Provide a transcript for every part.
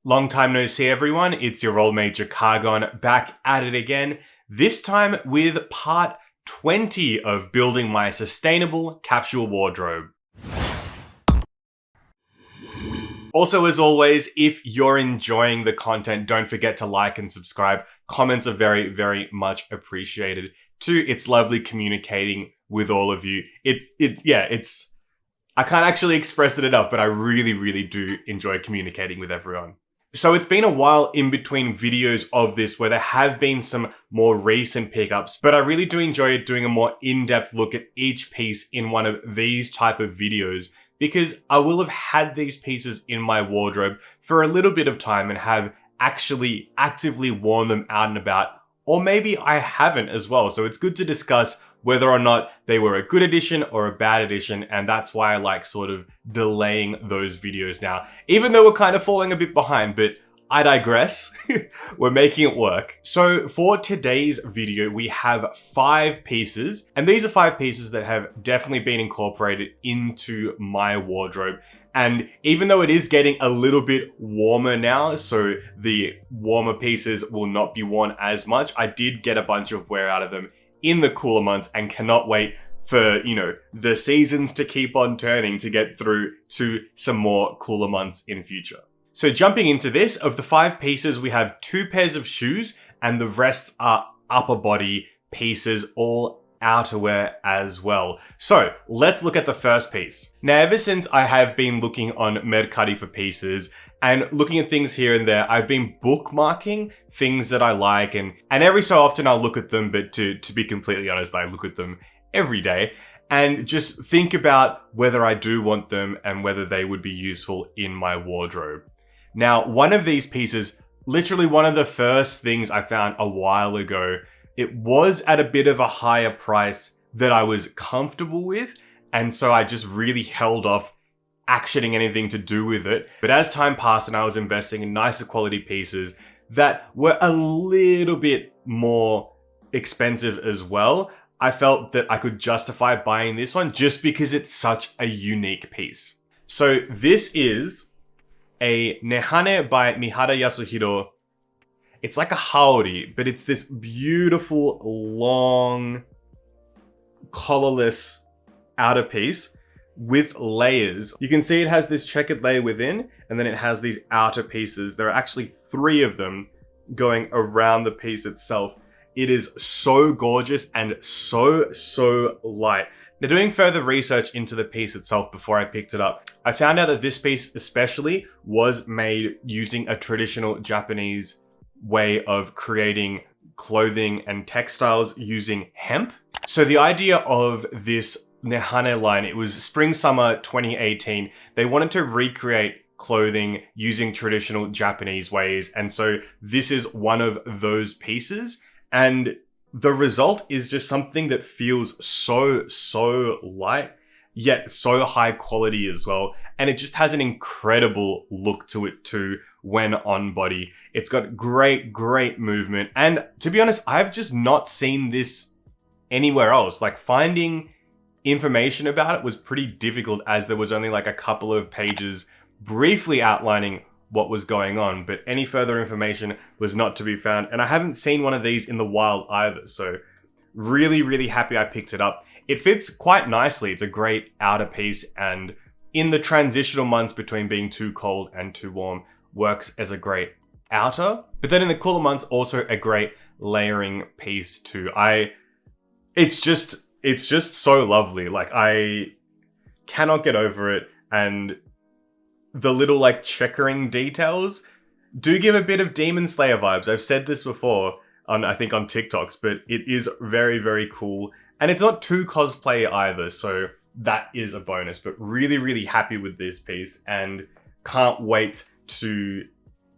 Long time no see, everyone. It's your old mate Jacargon back at it again, this time with part 20 of building my sustainable capsule wardrobe. Also, as always, if you're enjoying the content, don't forget to like and subscribe. Comments are very, very much appreciated too. It's lovely communicating with all of you. I can't actually express it enough, but I really, really do enjoy communicating with everyone. So it's been a while in between videos of this where there have been some more recent pickups, but I really do enjoy doing a more in-depth look at each piece in one of these type of videos, because I will have had these pieces in my wardrobe for a little bit of time and have actually actively worn them out and about, or maybe I haven't as well. So it's good to discuss whether or not they were a good addition or a bad addition, and that's why I like sort of delaying those videos now, even though we're kind of falling a bit behind, but I digress. We're making it work. So for today's video, we have 5 pieces, and these are 5 pieces that have definitely been incorporated into my wardrobe. And even though it is getting a little bit warmer now, so the warmer pieces will not be worn as much, I did get a bunch of wear out of them in the cooler months and cannot wait for, the seasons to keep on turning to get through to some more cooler months in future. So jumping into this, of the 5 pieces, we have 2 pairs of shoes and the rest are upper body pieces, all outerwear as well. So let's look at the first piece. Now, ever since I have been looking on Mercari for pieces and looking at things here and there, I've been bookmarking things that I like, and every so often I'll look at them, but to be completely honest, I look at them every day and just think about whether I do want them and whether they would be useful in my wardrobe. Now, one of these pieces, literally one of the first things I found a while ago, it was at a bit of a higher price that I was comfortable with, and so I just really held off actioning anything to do with it. But as time passed and I was investing in nicer quality pieces that were a little bit more expensive as well, I felt that I could justify buying this one just because it's such a unique piece. So this is a Nehanne by Miharayasuhiro. It's like a Haori, but it's this beautiful, long, collarless outer piece with layers. You can see it has this checkered layer within, and then it has these outer pieces. There are actually 3 of them going around the piece itself. It is so gorgeous and so light. Now, doing further research into the piece itself before I picked it up, I found out that this piece especially was made using a traditional Japanese way of creating clothing and textiles using hemp. So the idea of this Nehanne line, it was spring-summer 2018. They wanted to recreate clothing using traditional Japanese ways. And so this is one of those pieces. And the result is just something that feels so light, yet so high quality as well. And it just has an incredible look to it too when on body. It's got great movement. And to be honest, I've just not seen this anywhere else. Like, finding information about it was pretty difficult, as there was only like a couple of pages briefly outlining what was going on, but any further information was not to be found. And I haven't seen one of these in the wild either. So really happy I picked it up. It fits quite nicely. It's a great outer piece, and in the transitional months between being too cold and too warm, works as a great outer. But then in the cooler months, also a great layering piece too. It's just so lovely. Like, I cannot get over it. And the little like checkering details do give a bit of Demon Slayer vibes. I've said this before I think on TikToks, but it is very cool. And it's not too cosplay either, so that is a bonus. But really happy with this piece and can't wait to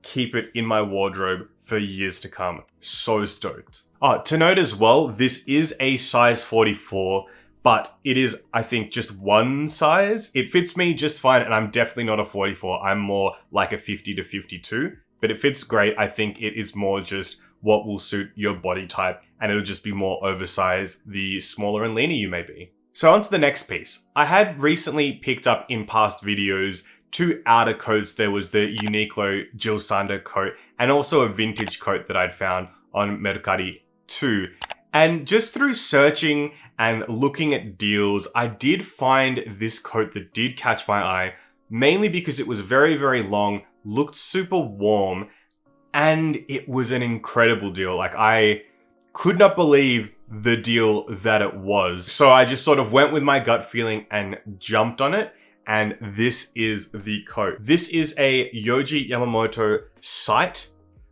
keep it in my wardrobe for years to come. So stoked. To note as well, this is a size 44, but it is, I think, just one size. It fits me just fine, and I'm definitely not a 44. I'm more like a 50 to 52, but it fits great. I think it is more just what will suit your body type, and it'll just be more oversized the smaller and leaner you may be. So on to the next piece. I had recently picked up in past videos two outer coats. There was the Uniqlo Jill Sander coat and also a vintage coat that I'd found on Mercari too. And just through searching and looking at deals, I did find this coat that did catch my eye, mainly because it was very, very long, looked super warm, and it was an incredible deal. Like, I could not believe the deal that it was. So I just sort of went with my gut feeling and jumped on it. And this is the coat. This is a Yohji Yamamoto Sight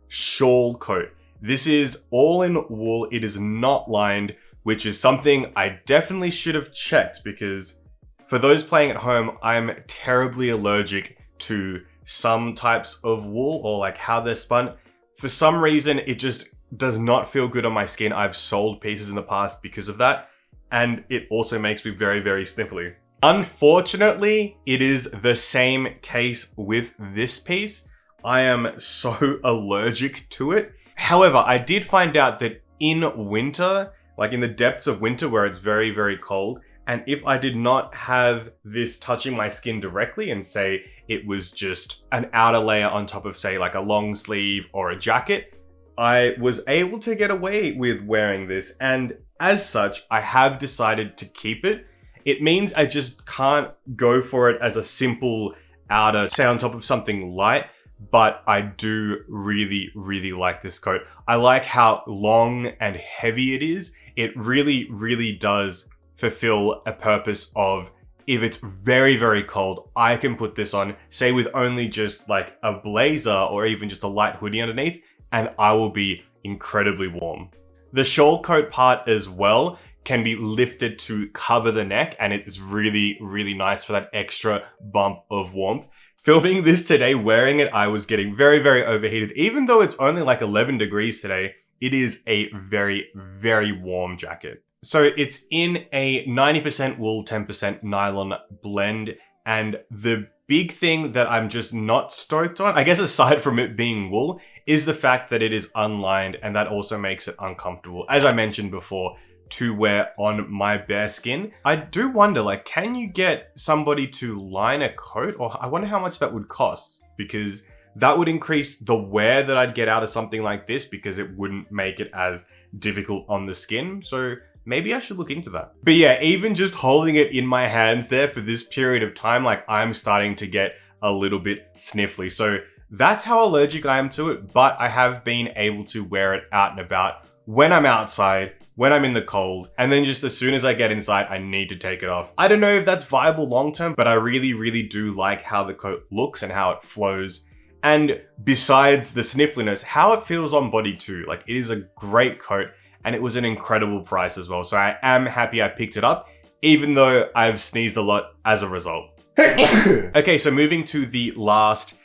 Shawl Coat. This is all in wool. It is not lined, which is something I definitely should have checked, because for those playing at home, I'm terribly allergic to some types of wool, or like how they're spun. For some reason, it just does not feel good on my skin. I've sold pieces in the past because of that, and it also makes me very, very sniffly. Unfortunately, it is the same case with this piece. I am so allergic to it. However, I did find out that in winter, like in the depths of winter where it's very, very cold, and if I did not have this touching my skin directly, and say it was just an outer layer on top of, say, like a long sleeve or a jacket, I was able to get away with wearing this. And as such, I have decided to keep it. It means I just can't go for it as a simple outer, say on top of something light. But I do really, really like this coat. I like how long and heavy it is. It really, really does fulfill a purpose of, if it's very, very cold, I can put this on, say with only just like a blazer or even just a light hoodie underneath, and I will be incredibly warm. The shawl coat part as well can be lifted to cover the neck, and it's really, really nice for that extra bump of warmth. Filming this today, wearing it, I was getting very, very overheated. Even though it's only like 11 degrees today, it is a very, very warm jacket. So it's in a 90% wool, 10% nylon blend. And the big thing that I'm just not stoked on, I guess aside from it being wool, is the fact that it is unlined, and that also makes it uncomfortable, as I mentioned before, to wear on my bare skin. I do wonder, like, can you get somebody to line a coat? Or I wonder how much that would cost, because that would increase the wear that I'd get out of something like this, because it wouldn't make it as difficult on the skin. So maybe I should look into that. But yeah, even just holding it in my hands there for this period of time, like, I'm starting to get a little bit sniffly. So that's how allergic I am to it, but I have been able to wear it out and about when I'm outside, when I'm in the cold, and then just as soon as I get inside, I need to take it off. I don't know if that's viable long-term, but I really, really do like how the coat looks and how it flows. And besides the sniffliness, how it feels on body too. Like, it is a great coat, and it was an incredible price as well. So I am happy I picked it up, even though I've sneezed a lot as a result. Okay, so moving to the last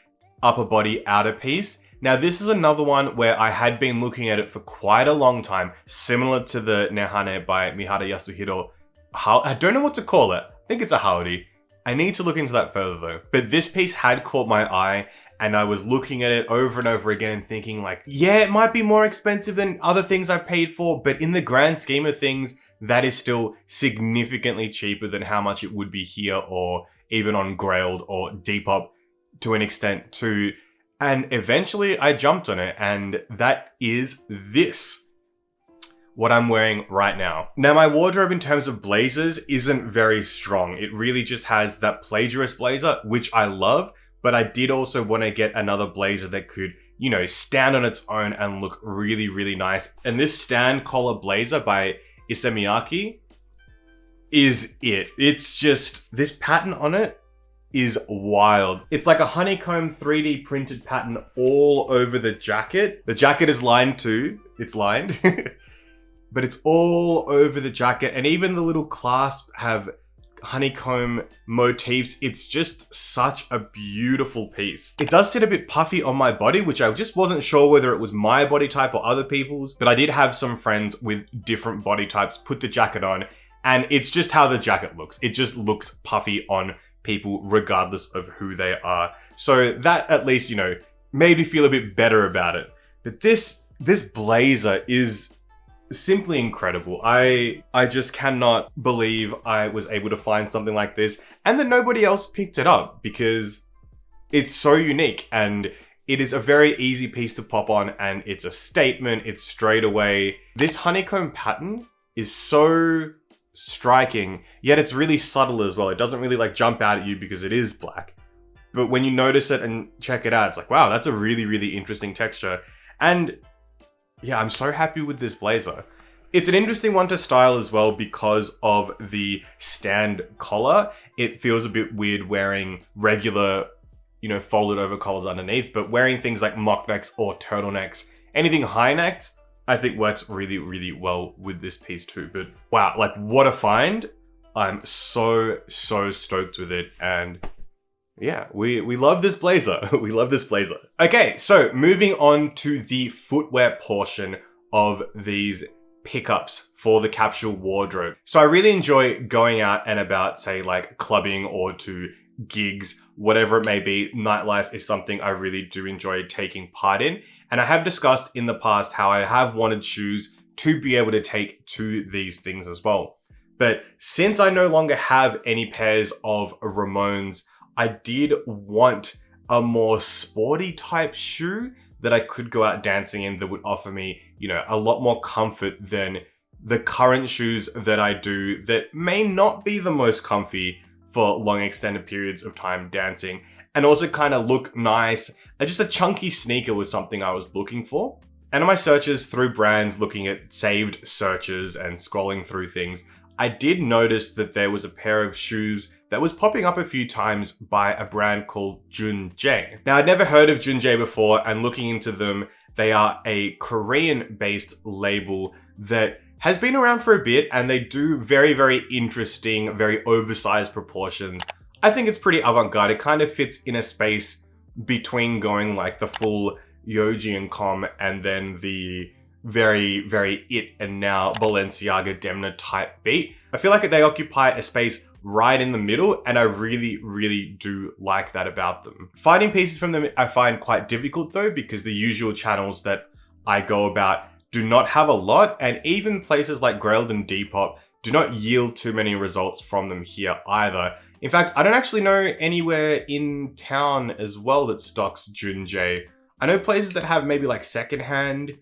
upper body outer piece. Now, this is another one where I had been looking at it for quite a long time, similar to the Nehanne by Miharayasuhiro. I don't know what to call it. I think it's a Haori. I need to look into that further though. But this piece had caught my eye, and I was looking at it over and over again and thinking like, yeah, it might be more expensive than other things I've paid for, but in the grand scheme of things, that is still significantly cheaper than how much it would be here, or even on Grailed or Depop to an extent too. And eventually I jumped on it, and that is this. What I'm wearing right now. Now, my wardrobe in terms of blazers isn't very strong. It really just has that plagiarist blazer, which I love, but I did also want to get another blazer that could, you know, stand on its own and look really, really nice. And this stand collar blazer by Issey Miyake is it. It's just, this pattern on it is wild. It's like a honeycomb 3D printed pattern all over the jacket. The jacket is lined too. It's lined. But it's all over the jacket, and even the little clasps have honeycomb motifs. It's just such a beautiful piece. It does sit a bit puffy on my body, which I just wasn't sure whether it was my body type or other people's, but I did have some friends with different body types put the jacket on, and it's just how the jacket looks. It just looks puffy on people regardless of who they are. So that at least, you know, made me feel a bit better about it. But this blazer is simply incredible. I just cannot believe I was able to find something like this and that nobody else picked it up, because It's so unique, and it is a very easy piece to pop on, and it's a statement. It's straight away. This honeycomb pattern is so striking, yet it's really subtle as well. It doesn't really like jump out at you because it is black. But when you notice it and check it out, it's like, wow, that's a really, really interesting texture. And yeah, I'm so happy with this blazer. It's an interesting one to style as well because of the stand collar. It feels a bit weird wearing regular, folded over collars underneath, but wearing things like mock necks or turtlenecks, anything high necked, I think works really, really well with this piece too. But wow, like what a find. I'm so stoked with it. And yeah, we love this blazer. We love this blazer. Okay, so moving on to the footwear portion of these pickups for the capsule wardrobe. So I really enjoy going out and about, say like clubbing or to gigs, whatever it may be. Nightlife is something I really do enjoy taking part in. And I have discussed in the past how I have wanted shoes to be able to take to these things as well. But since I no longer have any pairs of Ramones, I did want a more sporty type shoe that I could go out dancing in that would offer me, a lot more comfort than the current shoes that I do that may not be the most comfy for long extended periods of time dancing, and also kind of look nice. And just a chunky sneaker was something I was looking for. And in my searches through brands, looking at saved searches and scrolling through things, I did notice that there was a pair of shoes that was popping up a few times by a brand called Juun.J. Now, I'd never heard of Juun.J before, and looking into them, they are a Korean-based label that has been around for a bit, and they do very, very interesting, very oversized proportions. I think it's pretty avant-garde. It kind of fits in a space between going like the full Yohji and Com and then the very, very it and now Balenciaga Demna type beat. I feel like they occupy a space right in the middle, and I really, really do like that about them. Finding pieces from them I find quite difficult though, because the usual channels that I go about do not have a lot, and even places like Grailed and Depop do not yield too many results from them here either. In fact, I don't actually know anywhere in town as well that stocks Juun.J. I know places that have maybe like secondhand,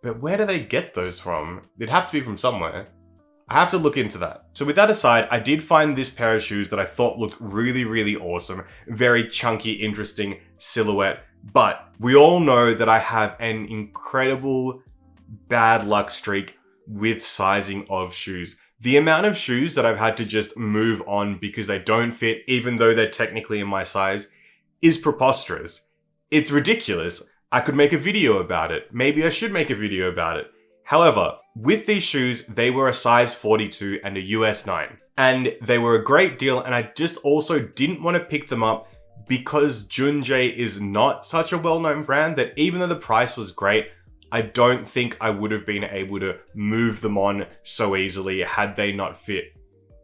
but where do they get those from? They'd have to be from somewhere. I have to look into that. So with that aside, I did find this pair of shoes that I thought looked really, really awesome. Very chunky, interesting silhouette. But we all know that I have an incredible bad luck streak with sizing of shoes. The amount of shoes that I've had to just move on because they don't fit, even though they're technically in my size, is preposterous. It's ridiculous. I could make a video about it. Maybe I should make a video about it. However, with these shoes, they were a size 42 and a US 9. And they were a great deal, and I just also didn't want to pick them up because Juun.J is not such a well-known brand that even though the price was great, I don't think I would have been able to move them on so easily had they not fit.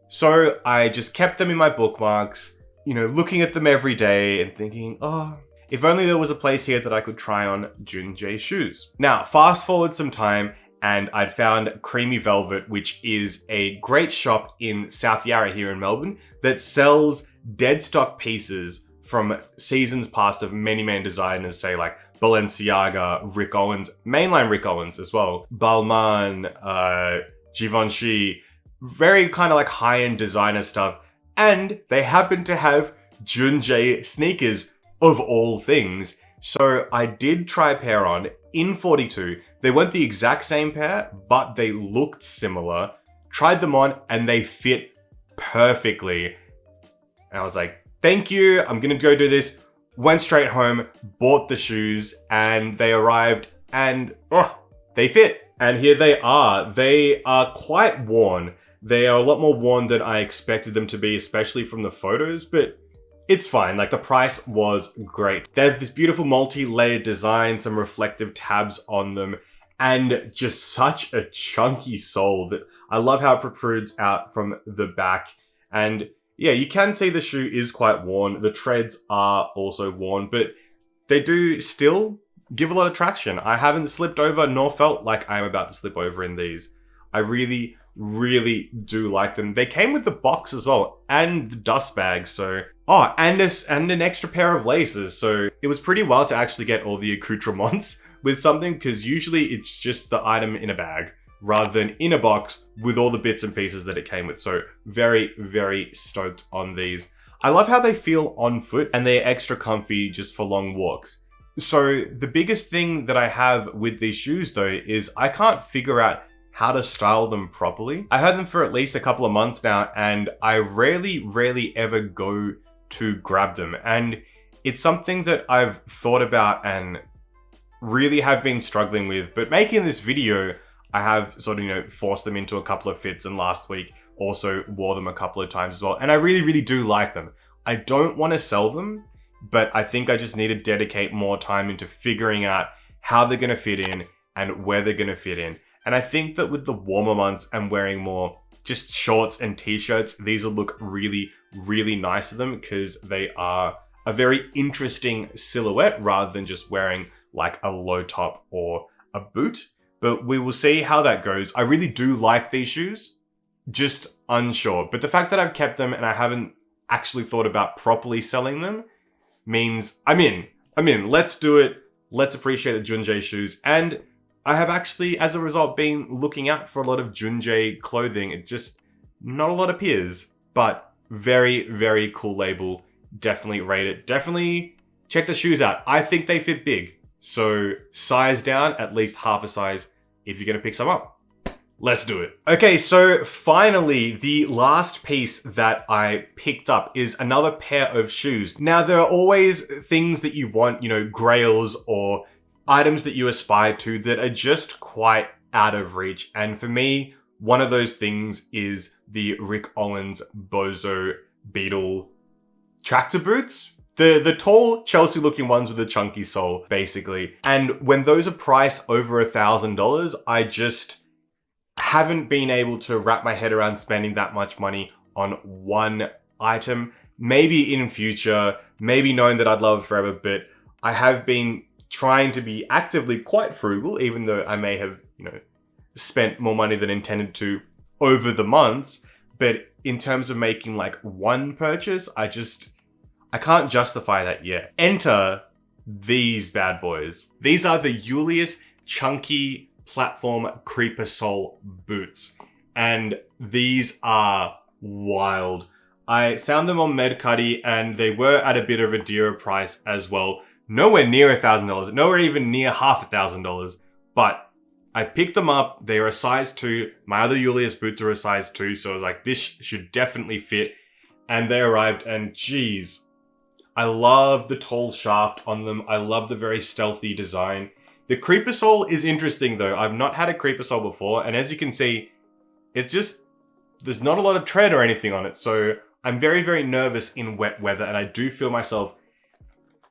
So I just kept them in my bookmarks, looking at them every day and thinking, oh, if only there was a place here that I could try on Juun.J shoes. Now, fast forward some time, and I'd found Creamy Velvet, which is a great shop in South Yarra here in Melbourne that sells dead stock pieces from seasons past of many, many designers, say like Balenciaga, Rick Owens, mainline Rick Owens as well, Balmain, Givenchy, very kind of like high-end designer stuff. And they happen to have Juun.J sneakers of all things. So I did try a pair on in 42. They weren't the exact same pair, but they looked similar. Tried them on and they fit perfectly. And I was like, thank you, I'm gonna go do this. Went straight home, bought the shoes, and they arrived and they fit. And here they are. They are quite worn. They are a lot more worn than I expected them to be, especially from the photos, but it's fine. Like, the price was great. They have this beautiful multi-layered design, some reflective tabs on them, and just such a chunky sole that I love how it protrudes out from the back. And yeah, you can see the shoe is quite worn. The treads are also worn, but they do still give a lot of traction. I haven't slipped over nor felt like I'm about to slip over in these. I really, really do like them. They came with the box as well and the dust bag. So Oh, and an extra pair of laces. So it was pretty wild to actually get all the accoutrements with something, because usually it's just the item in a bag rather than in a box with all the bits and pieces that it came with. So very, very stoked on these. I love how they feel on foot, and they're extra comfy just for long walks. So the biggest thing that I have with these shoes though is I can't figure out how to style them properly. I had them for at least a couple of months now, and I rarely ever go to grab them. And it's something that I've thought about and really have been struggling with. But making this video, I have sort of, forced them into a couple of fits, and last week also wore them a couple of times as well. And I really do like them. I don't want to sell them, but I think I just need to dedicate more time into figuring out how they're going to fit in and where they're going to fit in. And I think that with the warmer months and wearing more just shorts and t-shirts, these will look really nice to them, because they are a very interesting silhouette rather than just wearing like a low top or a boot. But we will see how that goes. I really do like these shoes, just unsure. But the fact that I've kept them and I haven't actually thought about properly selling them means I'm in. Let's do it. Let's appreciate the Juun.J shoes. And I have actually, as a result, been looking out for a lot of Juun.J clothing. It just, not a lot appears, but very cool label. Definitely rate it. Definitely check the shoes out. I think they fit big. So size down, at least half a size if you're going to pick some up. Let's do it. Okay, so finally, the last piece that I picked up is another pair of shoes. Now, there are always things that you want, grails or items that you aspire to that are just quite out of reach. And for me, one of those things is the Rick Owens Bozo Beetle tractor boots. The tall Chelsea looking ones with the chunky sole, basically. And when those are priced over $1,000, I just haven't been able to wrap my head around spending that much money on one item. Maybe in future, maybe knowing that I'd love it forever, but I have been trying to be actively quite frugal, even though I may have, spent more money than intended to over the months. But in terms of making like one purchase, I can't justify that yet. Enter these bad boys. These are the Julius chunky platform creeper sole boots. And these are wild. I found them on Mercari and they were at a bit of a dearer price as well. Nowhere near $1,000, nowhere even near half $1,000, but I picked them up. They are a size 2. My other Julius boots are a size 2, so I was like, this should definitely fit. And they arrived, and geez, I love the tall shaft on them. I love the very stealthy design. The creeper sole is interesting though. I've not had a creeper sole before, and as you can see, it's just, there's not a lot of tread or anything on it, so I'm very nervous in wet weather, and I do feel myself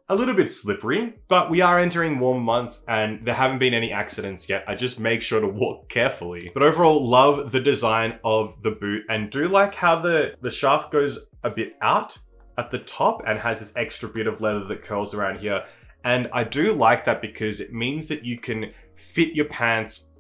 a little bit slippery, but we are entering warm months and there haven't been any accidents yet. I just make sure to walk carefully. But overall, love the design of the boot, and do like how the shaft goes a bit out at the top and has this extra bit of leather that curls around here. And I do like that because it means that you can fit your pants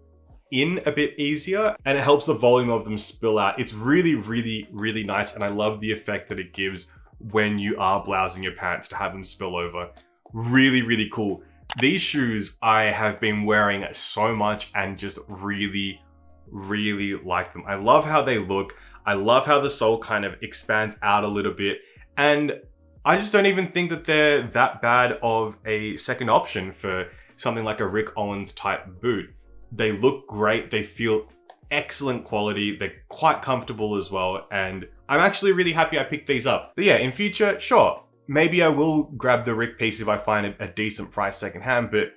in a bit easier, and it helps the volume of them spill out. It's really nice, and I love the effect that it gives when you are blousing your pants to have them spill over. Really cool. These shoes I have been wearing so much and just really like them. I love how they look. I love how the sole kind of expands out a little bit, and I just don't even think that they're that bad of a second option for something like a Rick Owens type boot. They look great. They feel excellent quality. They're quite comfortable as well, and I'm actually really happy I picked these up. But yeah, in future, sure, maybe I will grab the Rick piece if I find it a decent price secondhand, but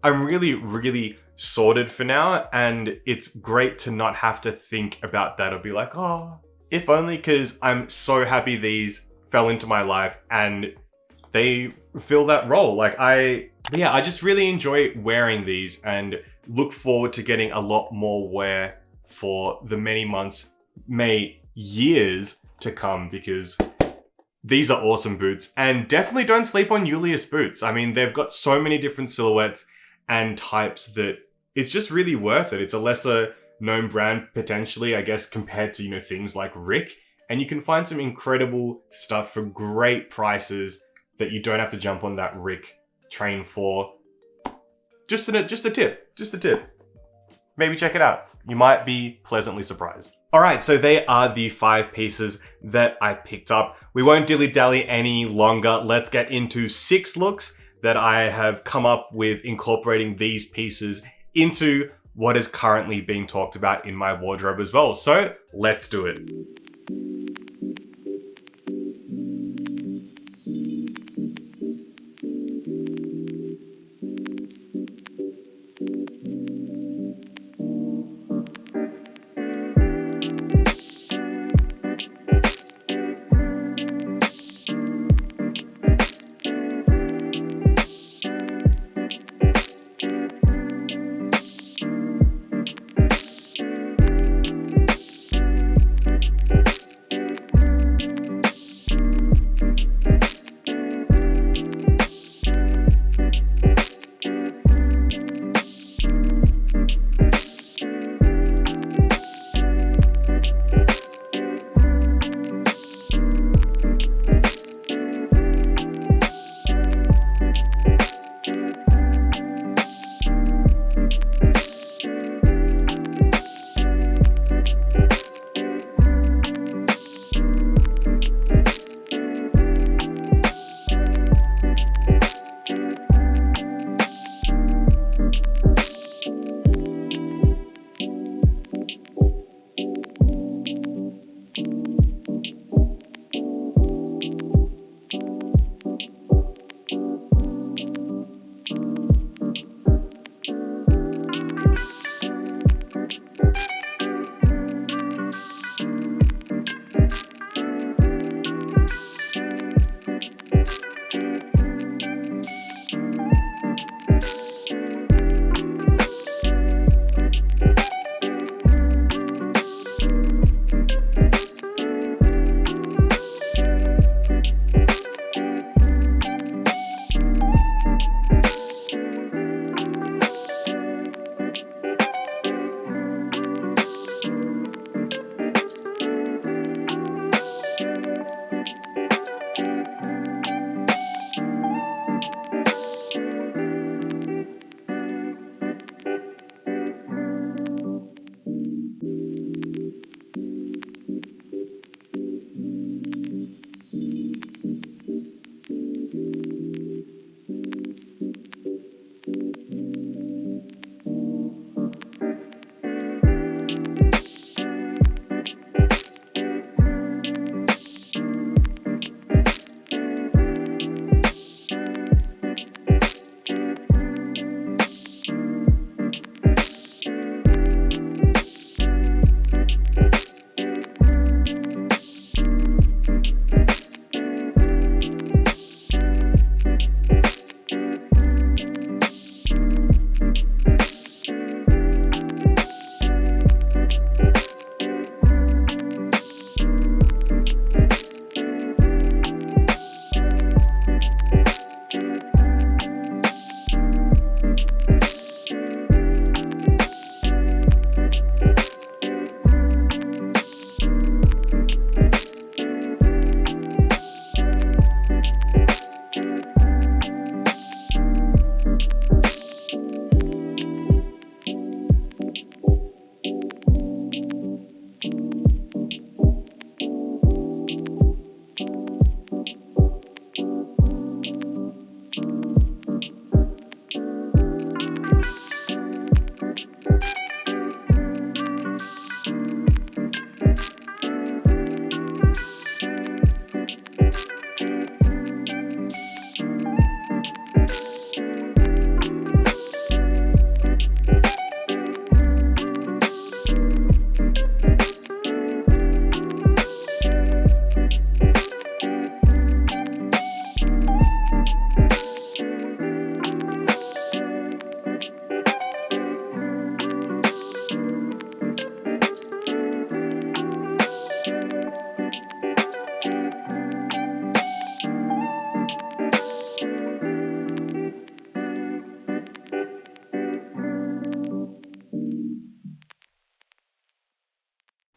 I'm really sorted for now, and it's great to not have to think about that or be like, oh, if only, because I'm so happy these fell into my life and they fill that role. I just really enjoy wearing these and look forward to getting a lot more wear for the many months, years to come, because these are awesome boots. And definitely don't sleep on Julius boots. I mean, they've got so many different silhouettes and types that it's just really worth it. It's a lesser known brand potentially, I guess, compared to, things like Rick. and you can find some incredible stuff for great prices that you don't have to jump on that Rick train for. Just a tip. Maybe check it out. You might be pleasantly surprised. Alright, so they are the 5 pieces that I picked up. We won't dilly-dally any longer. Let's get into 6 looks that I have come up with incorporating these pieces into what is currently being talked about in my wardrobe as well. So let's do it.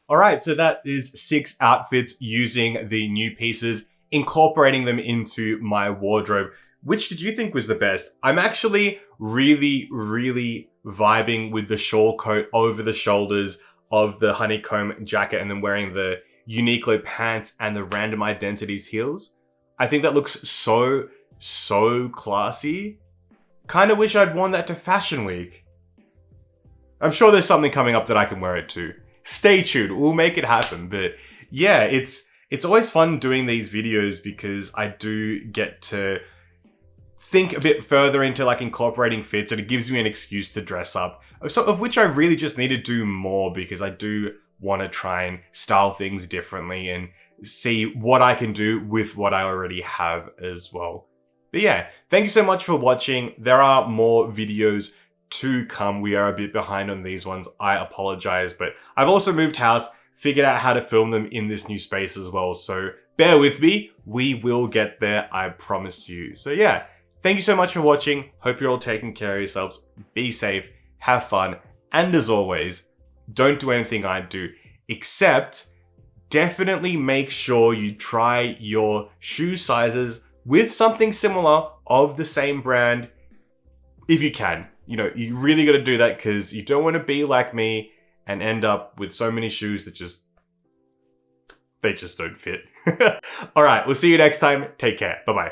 All right, so that is 6 outfits using the new pieces, incorporating them into my wardrobe. Which did you think was the best? I'm actually really vibing with the shawl coat over the shoulders of the honeycomb jacket and then wearing the Uniqlo pants and the Random Identities heels. I think that looks so classy. Kind of wish I'd worn that to Fashion Week. I'm sure there's something coming up that I can wear it to. Stay tuned, we'll make it happen. But yeah, it's always fun doing these videos because I do get to think a bit further into like incorporating fits, and it gives me an excuse to dress up. So of which I really just need to do more, because I do want to try and style things differently and see what I can do with what I already have as well. But yeah, thank you so much for watching. There are more videos to come. We are a bit behind on these ones. I apologize, but I've also moved house, figured out how to film them in this new space as well. So bear with me. We will get there, I promise you. So yeah, thank you so much for watching. Hope you're all taking care of yourselves. Be safe, have fun, and as always, don't do anything I do, except definitely make sure you try your shoe sizes with something similar of the same brand if you can. You know, you really got to do that because you don't want to be like me and end up with so many shoes that they just don't fit. All right, we'll see you next time. Take care. Bye-bye.